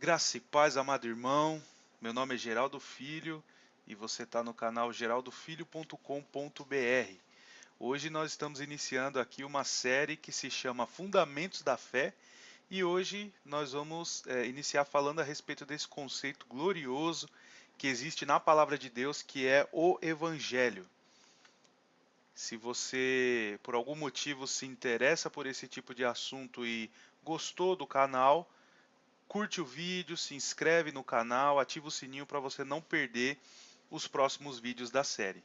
Graça e paz, amado irmão. Meu nome é Geraldo Filho e você está no canal geraldofilho.com.br. Hoje nós estamos iniciando aqui uma série que se chama Fundamentos da Fé e hoje nós vamos iniciar falando a respeito desse conceito glorioso que existe na Palavra de Deus, que é o Evangelho. Se você, por algum motivo, se interessa por esse tipo de assunto e gostou do canal, curte o vídeo, se inscreve no canal, ativa o sininho para você não perder os próximos vídeos da série.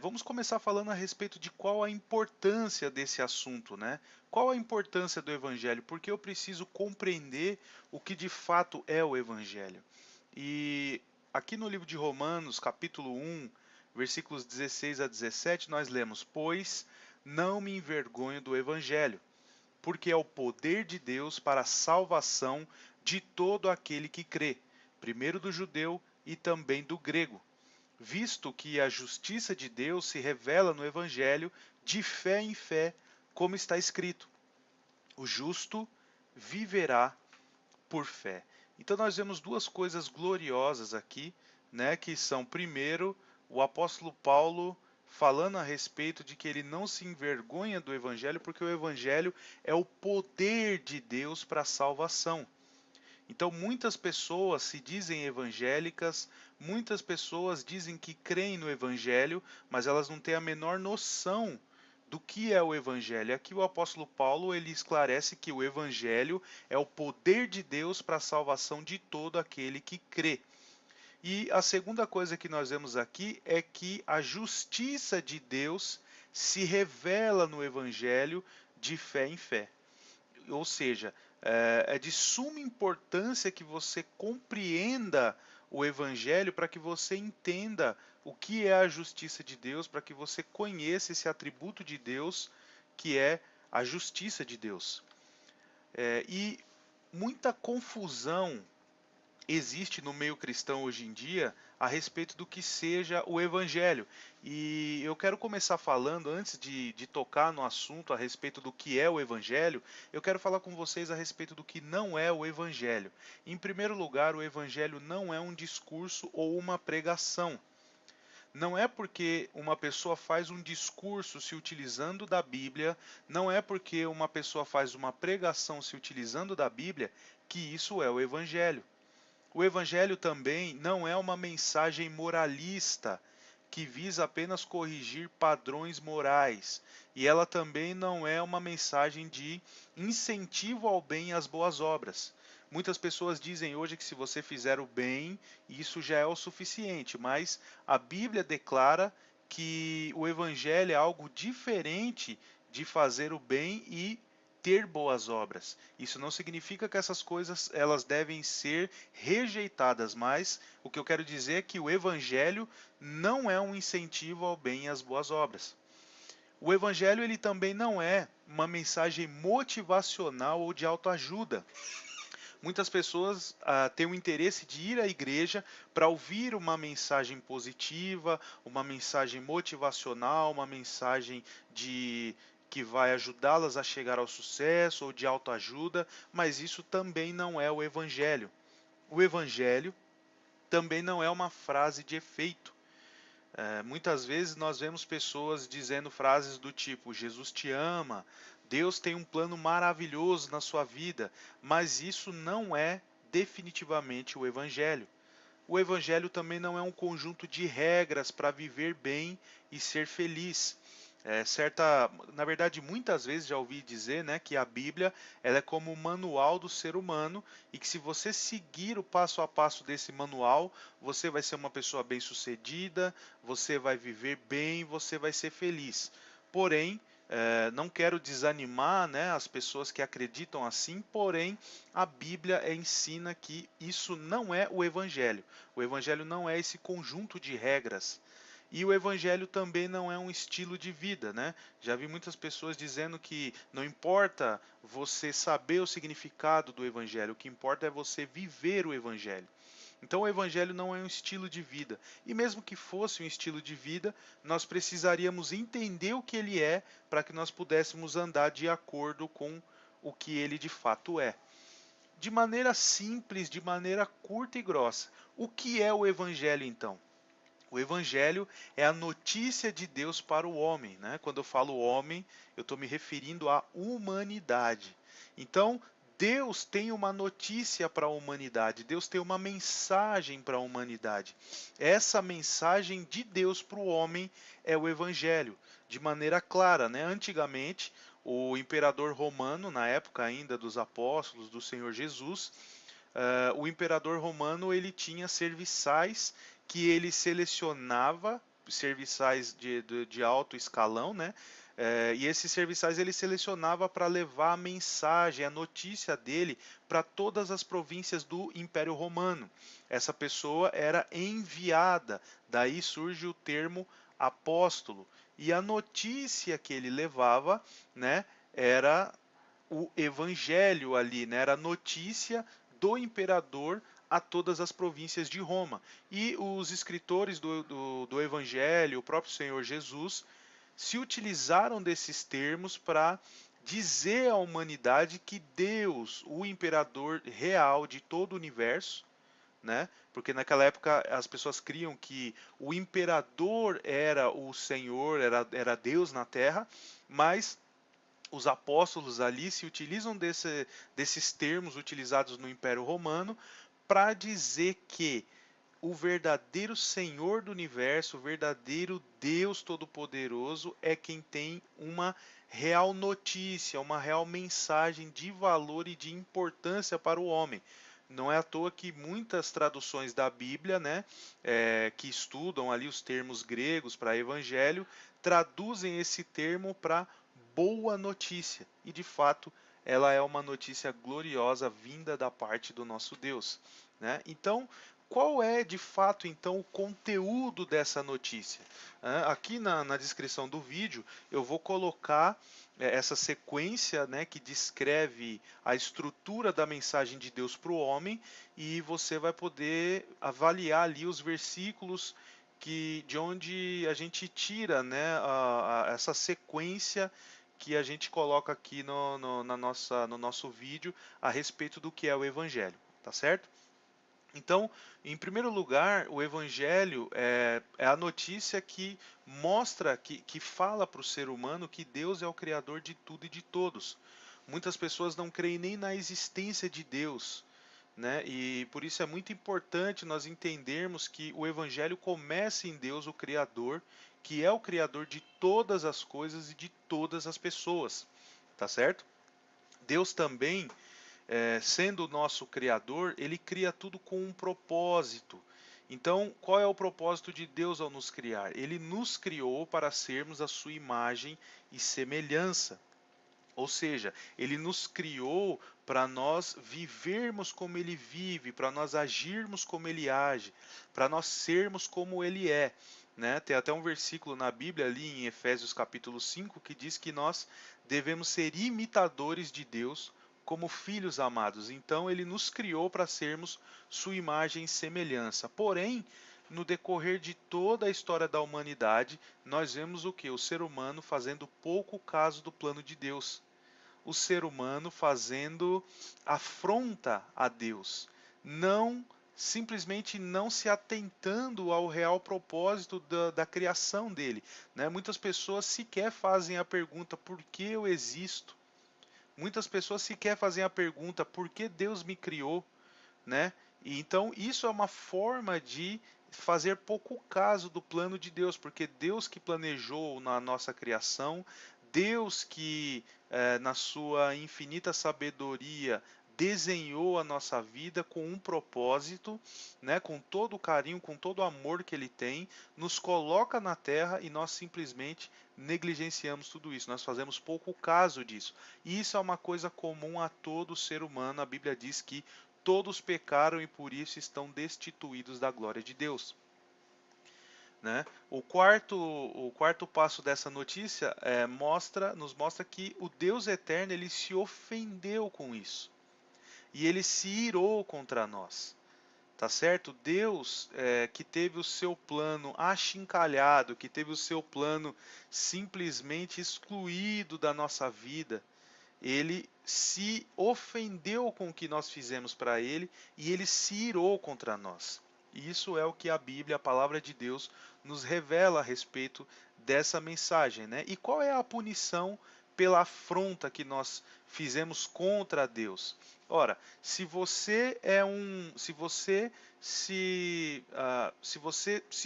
Vamos começar falando a respeito de qual a importância desse assunto, né? Qual a importância do Evangelho? Porque eu preciso compreender o que de fato é o Evangelho. E aqui no livro de Romanos, capítulo 1, versículos 16 a 17, nós lemos: Pois não me envergonho do Evangelho, porque é o poder de Deus para a salvação de todo aquele que crê, primeiro do judeu e também do grego, visto que a justiça de Deus se revela no Evangelho de fé em fé, como está escrito: o justo viverá por fé. Então nós vemos duas coisas gloriosas aqui, né, que são, primeiro, o apóstolo Paulo falando a respeito de que ele não se envergonha do evangelho, porque o evangelho é o poder de Deus para a salvação. Então muitas pessoas se dizem evangélicas, muitas pessoas dizem que creem no evangelho, mas elas não têm a menor noção do que é o evangelho. Aqui o apóstolo Paulo ele esclarece que o evangelho é o poder de Deus para a salvação de todo aquele que crê. E a segunda coisa que nós vemos aqui é que a justiça de Deus se revela no evangelho de fé em fé. Ou seja, é de suma importância que você compreenda o Evangelho para que você entenda o que é a justiça de Deus, para que você conheça esse atributo de Deus que é a justiça de Deus. E muita confusão existe no meio cristão hoje em dia a respeito do que seja o Evangelho. E eu quero começar falando, antes de tocar no assunto a respeito do que é o Evangelho, eu quero falar com vocês a respeito do que não é o Evangelho. Em primeiro lugar, o Evangelho não é um discurso ou uma pregação. Não é porque uma pessoa faz um discurso se utilizando da Bíblia, não é porque uma pessoa faz uma pregação se utilizando da Bíblia, que isso é o Evangelho. O Evangelho também não é uma mensagem moralista que visa apenas corrigir padrões morais. E ela também não é uma mensagem de incentivo ao bem e às boas obras. Muitas pessoas dizem hoje que se você fizer o bem, isso já é o suficiente, mas a Bíblia declara que o Evangelho é algo diferente de fazer o bem e ter boas obras. Isso não significa que essas coisas elas devem ser rejeitadas, mas o que eu quero dizer é que o evangelho não é um incentivo ao bem e às boas obras. O evangelho ele também não é uma mensagem motivacional ou de autoajuda. Muitas pessoas têm o interesse de ir à igreja para ouvir uma mensagem positiva, uma mensagem motivacional, uma mensagem de que vai ajudá-las a chegar ao sucesso ou de autoajuda, mas isso também não é o evangelho. O evangelho também não é uma frase de efeito. Muitas vezes nós vemos pessoas dizendo frases do tipo: Jesus te ama, Deus tem um plano maravilhoso na sua vida, mas isso não é definitivamente o Evangelho. O Evangelho também não é um conjunto de regras para viver bem e ser feliz. Na verdade, muitas vezes já ouvi dizer, né, que a Bíblia ela é como o manual do ser humano e que se você seguir o passo a passo desse manual, você vai ser uma pessoa bem-sucedida, você vai viver bem, você vai ser feliz. Porém, não quero desanimar, né, as pessoas que acreditam assim, porém a Bíblia ensina que isso não é o Evangelho. O Evangelho não é esse conjunto de regras. E o evangelho também não é um estilo de vida, né? Já vi muitas pessoas dizendo que não importa você saber o significado do evangelho, o que importa é você viver o evangelho. Então o evangelho não é um estilo de vida. E mesmo que fosse um estilo de vida, nós precisaríamos entender o que ele é para que nós pudéssemos andar de acordo com o que ele de fato é. de maneira simples, de maneira curta e grossa, o que é o Evangelho então? O Evangelho é a notícia de Deus para o homem, né? Quando eu falo homem, eu estou me referindo à humanidade. Então, Deus tem uma notícia para a humanidade, Deus tem uma mensagem para a humanidade. Essa mensagem de Deus para o homem é o Evangelho, de maneira clara, né? Antigamente, o imperador romano, na época ainda dos apóstolos, do Senhor Jesus, o imperador romano ele tinha serviçais que ele selecionava, serviçais de alto escalão, né? E esses serviçais ele selecionava para levar a mensagem, a notícia dele para todas as províncias do Império Romano. Essa pessoa era enviada, daí surge o termo apóstolo. E a notícia que ele levava, né, era o evangelho ali, né? Era a notícia do imperador a todas as províncias de Roma. E os escritores do evangelho, o próprio Senhor Jesus, se utilizaram desses termos para dizer à humanidade que Deus, o imperador real de todo o universo, né? Porque naquela época as pessoas criam que o imperador era o Senhor, era Deus na Terra, mas os apóstolos ali se utilizam desses termos utilizados no Império Romano para dizer que o verdadeiro Senhor do universo, o verdadeiro Deus Todo-Poderoso é quem tem uma real notícia, uma real mensagem de valor e de importância para o homem. Não é à toa que muitas traduções da Bíblia, né, que estudam ali os termos gregos para evangelho, traduzem esse termo para boa notícia. E de fato, ela é uma notícia gloriosa vinda da parte do nosso Deus, né? Então, qual é de fato então o conteúdo dessa notícia? Aqui na descrição do vídeo eu vou colocar essa sequência, né, que descreve a estrutura da mensagem de Deus para o homem, e você vai poder avaliar ali os versículos de onde a gente tira, né, essa sequência que a gente coloca aqui no nosso vídeo a respeito do que é o Evangelho, tá certo? Então, em primeiro lugar, o Evangelho é a notícia que mostra, que fala para o ser humano que Deus é o Criador de tudo e de todos. Muitas pessoas não creem nem na existência de Deus, né? E por isso é muito importante nós entendermos que o Evangelho começa em Deus, o Criador, que é o Criador de todas as coisas e de todas as pessoas, tá certo? Deus também sendo o nosso Criador, Ele cria tudo com um propósito. Então, qual é o propósito de Deus ao nos criar? Ele nos criou para sermos a sua imagem e semelhança. Ou seja, Ele nos criou para nós vivermos como Ele vive, para nós agirmos como Ele age, para nós sermos como Ele é. Né? Tem até um versículo na Bíblia, ali em Efésios capítulo 5, que diz que nós devemos ser imitadores de Deus como filhos amados. Então ele nos criou para sermos sua imagem e semelhança. Porém, no decorrer de toda a história da humanidade, nós vemos o que? O ser humano fazendo pouco caso do plano de Deus. O ser humano fazendo afronta a Deus. Não simplesmente não se atentando ao real propósito da criação dele. Né? Muitas pessoas sequer fazem a pergunta: por que eu existo? Muitas pessoas sequer fazem a pergunta: por que Deus me criou? Né? E então isso é uma forma de fazer pouco caso do plano de Deus, porque Deus que planejou na nossa criação, Deus que na sua infinita sabedoria desenhou a nossa vida com um propósito, né, com todo o carinho, com todo o amor que Ele tem, nos coloca na terra e nós simplesmente negligenciamos tudo isso, nós fazemos pouco caso disso. E isso é uma coisa comum a todo ser humano. A Bíblia diz que todos pecaram e por isso estão destituídos da glória de Deus. Né? O quarto passo dessa notícia nos mostra que o Deus eterno ele se ofendeu com isso. E ele se irou contra nós. Tá certo? Deus que teve o seu plano achincalhado, que teve o seu plano simplesmente excluído da nossa vida, ele se ofendeu com o que nós fizemos para ele e ele se irou contra nós. Isso é o que a Bíblia, a palavra de Deus, nos revela a respeito dessa mensagem, né? E qual é a punição pela afronta que nós fizemos contra Deus? Ora, se você se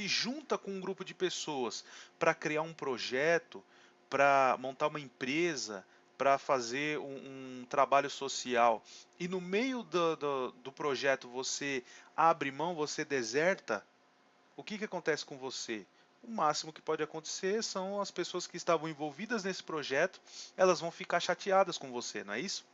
junta com um grupo de pessoas para criar um projeto, para montar uma empresa, para fazer um trabalho social, e no meio do projeto você abre mão, você deserta, o que acontece com você? O máximo que pode acontecer são as pessoas que estavam envolvidas nesse projeto, elas vão ficar chateadas com você, não é isso?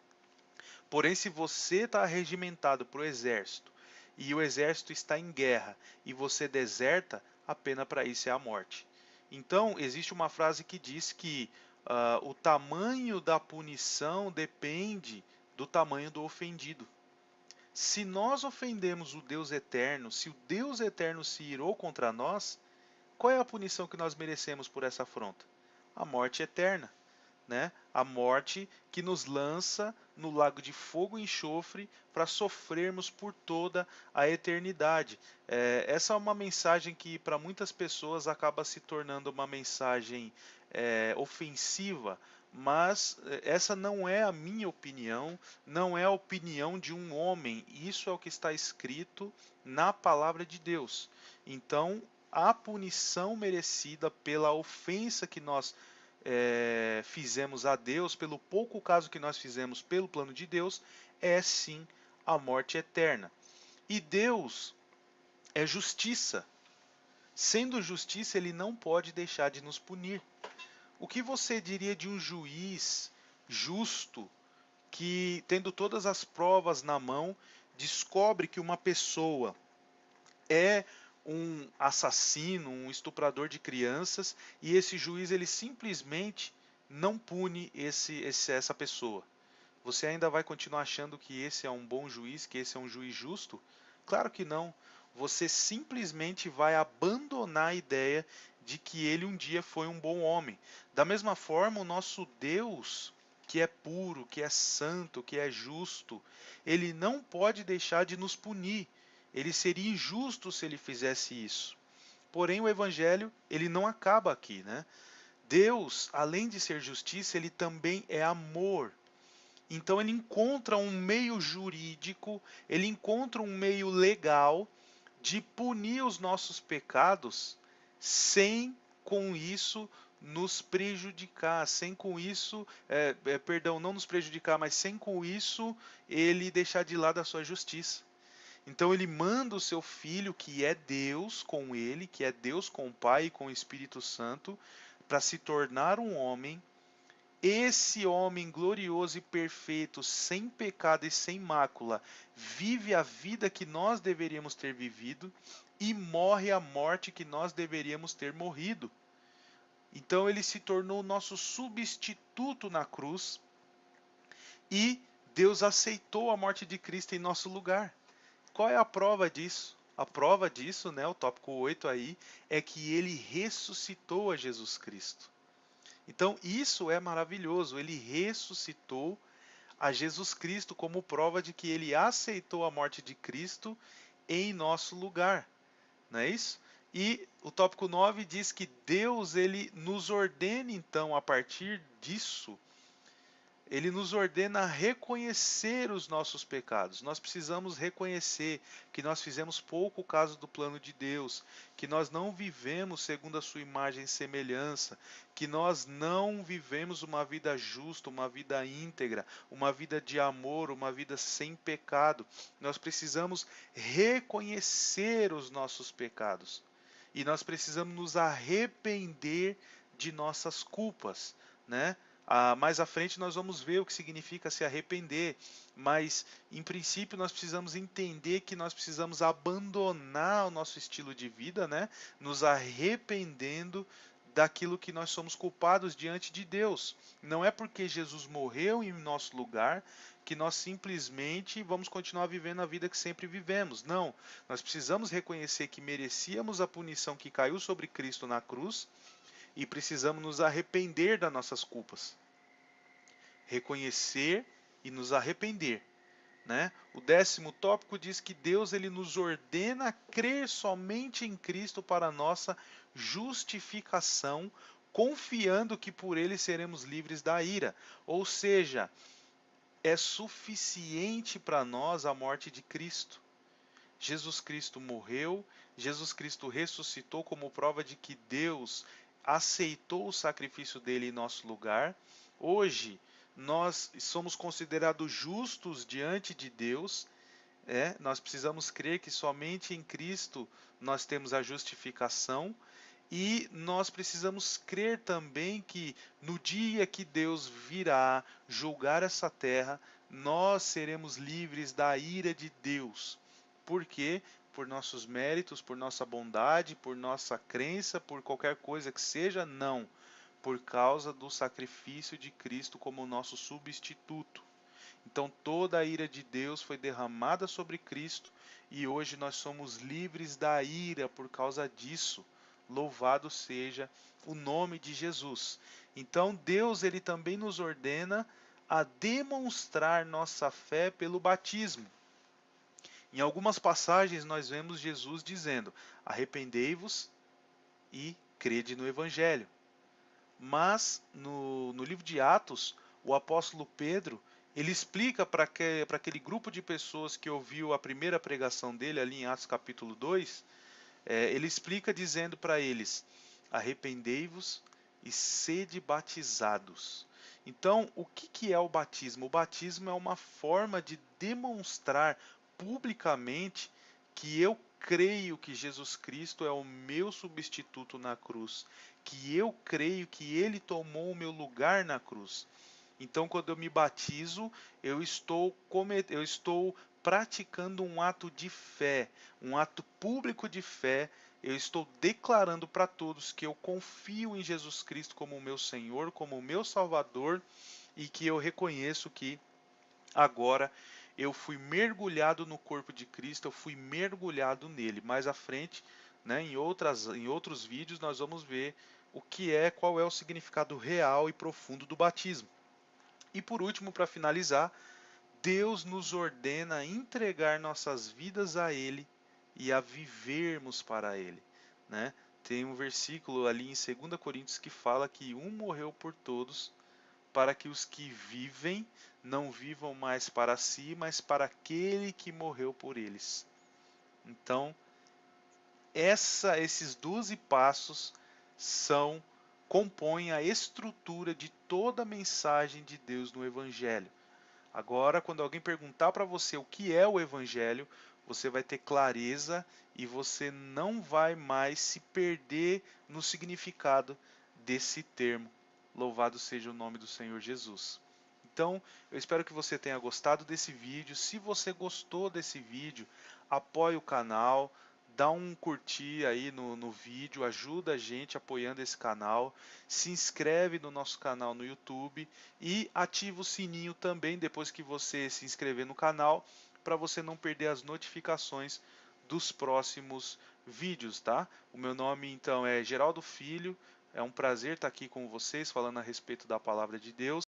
Porém, se você está regimentado para o exército e o exército está em guerra e você deserta, a pena para isso é a morte. Então, existe uma frase que diz que o tamanho da punição depende do tamanho do ofendido. Se nós ofendemos o Deus eterno, se o Deus eterno se irou contra nós, qual é a punição que nós merecemos por essa afronta? A morte eterna, né? A morte que nos lança no lago de fogo e enxofre para sofrermos por toda a eternidade. Essa é uma mensagem que para muitas pessoas acaba se tornando uma mensagem ofensiva, mas essa não é a minha opinião, não é a opinião de um homem, isso é o que está escrito na palavra de Deus. Então, a punição merecida pela ofensa que nós fizemos a Deus, pelo pouco caso que nós fizemos pelo plano de Deus, é sim a morte eterna. E Deus é justiça. Sendo justiça, ele não pode deixar de nos punir. O que você diria de um juiz justo que, tendo todas as provas na mão, descobre que uma pessoa é um assassino, um estuprador de crianças, e esse juiz ele simplesmente não pune essa pessoa? Você ainda vai continuar achando que esse é um bom juiz, que esse é um juiz justo? Claro que não. Você simplesmente vai abandonar a ideia de que ele um dia foi um bom homem. Da mesma forma, o nosso Deus, que é puro, que é santo, que é justo, ele não pode deixar de nos punir. Ele seria injusto se ele fizesse isso. Porém, o evangelho, ele não acaba aqui, né? Deus, além de ser justiça, ele também é amor. Então ele encontra um meio jurídico, ele encontra um meio legal de punir os nossos pecados sem com isso nos prejudicar, sem com isso, perdão, não nos prejudicar, mas sem com isso ele deixar de lado a sua justiça. Então ele manda o seu filho, que é Deus com ele, que é Deus com o Pai e com o Espírito Santo, para se tornar um homem. Esse homem glorioso e perfeito, sem pecado e sem mácula, vive a vida que nós deveríamos ter vivido e morre a morte que nós deveríamos ter morrido. Então ele se tornou nosso substituto na cruz e Deus aceitou a morte de Cristo em nosso lugar. Qual é a prova disso? A prova disso, né, o tópico 8 aí, é que ele ressuscitou a Jesus Cristo. Então isso é maravilhoso, ele ressuscitou a Jesus Cristo como prova de que ele aceitou a morte de Cristo em nosso lugar, não é isso? E o tópico 9 diz que Deus ele nos ordena então a partir disso, ele nos ordena a reconhecer os nossos pecados. Nós precisamos reconhecer que nós fizemos pouco caso do plano de Deus, que nós não vivemos segundo a sua imagem e semelhança, que nós não vivemos uma vida justa, uma vida íntegra, uma vida de amor, uma vida sem pecado. Nós precisamos reconhecer os nossos pecados. E nós precisamos nos arrepender de nossas culpas, né? Mais à frente nós vamos ver o que significa se arrepender, mas em princípio nós precisamos entender que nós precisamos abandonar o nosso estilo de vida, né? Nos arrependendo daquilo que nós somos culpados diante de Deus. Não é porque Jesus morreu em nosso lugar que nós simplesmente vamos continuar vivendo a vida que sempre vivemos. Não, nós precisamos reconhecer que merecíamos a punição que caiu sobre Cristo na cruz e precisamos nos arrepender das nossas culpas. reconhecer e nos arrepender, né? O 10º tópico diz que Deus ele nos ordena crer somente em Cristo para a nossa justificação, confiando que por ele seremos livres da ira. Ou seja, é suficiente para nós a morte de Cristo. Jesus Cristo morreu, Jesus Cristo ressuscitou como prova de que Deus aceitou o sacrifício dele em nosso lugar. Hoje, nós somos considerados justos diante de Deus. Nós precisamos crer que somente em Cristo nós temos a justificação. E nós precisamos crer também que no dia que Deus virá julgar essa terra, nós seremos livres da ira de Deus. Por quê? Por nossos méritos, por nossa bondade, por nossa crença, por qualquer coisa que seja? Não. Por causa do sacrifício de Cristo como nosso substituto. Então toda a ira de Deus foi derramada sobre Cristo e hoje nós somos livres da ira por causa disso. Louvado seja o nome de Jesus. Então Deus ele também nos ordena a demonstrar nossa fé pelo batismo. Em algumas passagens nós vemos Jesus dizendo: arrependei-vos e crede no Evangelho. Mas no livro de Atos, o apóstolo Pedro ele explica para aquele grupo de pessoas que ouviu a primeira pregação dele ali em Atos capítulo 2, ele explica dizendo para eles: arrependei-vos e sede batizados. Então, o que é o batismo? O batismo é uma forma de demonstrar publicamente que eu creio que Jesus Cristo é o meu substituto na cruz, que eu creio que Ele tomou o meu lugar na cruz. Então, quando eu me batizo, eu estou praticando um ato de fé, um ato público de fé. Eu estou declarando para todos que eu confio em Jesus Cristo como o meu Senhor, como o meu Salvador, e que eu reconheço que agora eu fui mergulhado no corpo de Cristo, eu fui mergulhado nele. Mais à frente, né, em outros vídeos, nós vamos ver qual é o significado real e profundo do batismo. E por último, para finalizar, Deus nos ordena a entregar nossas vidas a Ele e a vivermos para Ele, né? Tem um versículo ali em 2 Coríntios que fala que um morreu por todos, para que os que vivem não vivam mais para si, mas para aquele que morreu por eles. Então, esses 12 passos compõem a estrutura de toda a mensagem de Deus no Evangelho. Agora, quando alguém perguntar para você o que é o Evangelho, você vai ter clareza e você não vai mais se perder no significado desse termo. Louvado seja o nome do Senhor Jesus. Então, eu espero que você tenha gostado desse vídeo. Se você gostou desse vídeo, apoie o canal, dá um curtir aí no vídeo, ajuda a gente apoiando esse canal, se inscreve no nosso canal no YouTube e ativa o sininho também depois que você se inscrever no canal, para você não perder as notificações dos próximos vídeos, tá? O meu nome então é Geraldo Filho, é um prazer estar aqui com vocês falando a respeito da palavra de Deus.